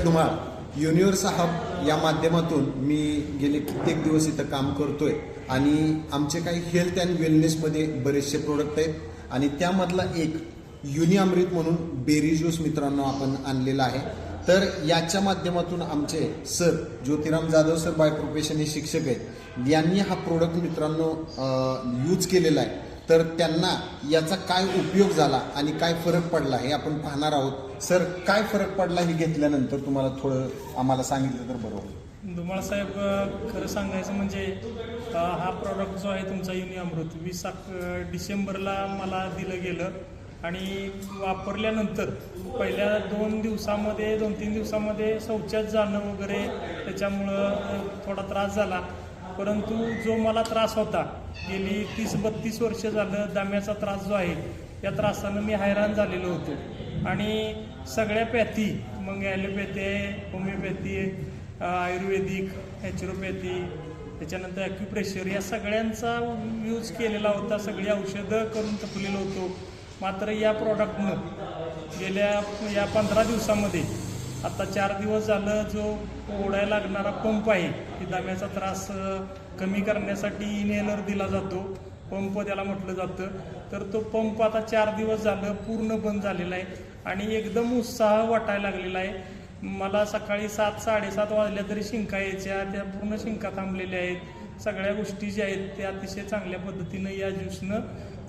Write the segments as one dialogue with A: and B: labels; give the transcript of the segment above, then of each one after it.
A: Yavatmal universe hub या माध्यमातून मी गेले कित्येक दिवस इथं काम करतोय आणि आमचे काही हेल्थ अँड वेलनेसमध्ये बरेचसे प्रोडक्ट आहेत आणि त्यामधला एक युनि अमृत म्हणून बेरी ज्यूस मित्रांनो आपण आणलेला आहे। तर याच्या माध्यमातून आमचे sir Jyotiram Jadhav sir by profession हे शिक्षक आहेत, यांनी हा प्रोडक्ट मित्रांनो यूज केलेला आहे। तर त्यांना याचा काय उपयोग झाला आणि काय फरक पडला हे आपण पाहणार आहोत। सर काय फरक पडला हे घेतल्यानंतर तुम्हाला थोडं आम्हाला सांगितलं तर बरं होईल।
B: धुमाळ साहेब खरं सांगायचं म्हणजे हा प्रॉडक्ट जो आहे तुमचा युनि अमृत 20 डिसेंबरला मला दिलं गेलं आणि वापरल्यानंतर पहिल्या 2-3 दिवसामध्ये शौचात जाणं वगैरे त्याच्यामुळं थोडा त्रास झाला, परंतु जो मला त्रास होता गेली 30-32 वर्ष झालं दम्याचा त्रास जो आहे या त्रासानं मी हैराण झालेलो होतो आणि सगळ्या पॅथी मग ॲलोपॅथी आहे, होमिओपॅथी आहे, आयुर्वेदिक, नॅचरोपॅथी, त्याच्यानंतर ॲक्युप्रेशर या सगळ्यांचा यूज केलेला होता, सगळी औषधं करून थकलेलो होतो। मात्र या प्रॉडक्टनं गेल्या या 15 दिवसामध्ये आता 4 दिवस झालं जो ओढायला लागणारा पंप आहे की दम्याचा त्रास कमी करण्यासाठी इनहेलर दिला जातो, पंप त्याला म्हटलं जातं, तर तो पंप आता 4 दिवस झालं पूर्ण बंद झालेला आहे आणि एकदम उत्साह वाटायला लागलेला आहे। मला सकाळी 7-7:30 वाजल्या तरी शिंका यायच्या, त्या पूर्ण शिंका थांबलेल्या आहेत। सगळ्या गोष्टी ज्या आहेत त्या अतिशय चांगल्या पद्धतीनं या ज्यूसनं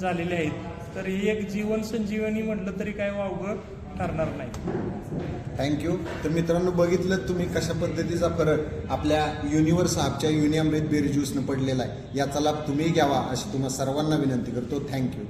B: झालेल्या आहेत। तर ही एक जीवन संजीवनी म्हटलं तरी काय वावगं ठरणार नाही।
A: थँक्यू। तर मित्रांनो बघितलं तुम्ही कशा पद्धतीचा फरक आपल्या युनिव्हर्स हबच्या युनि अमृत बेरी ज्यूसनं पडलेला आहे। याचा लाभ तुम्ही घ्यावा अशी तुम्हाला सर्वांना विनंती करतो। थँक्यू।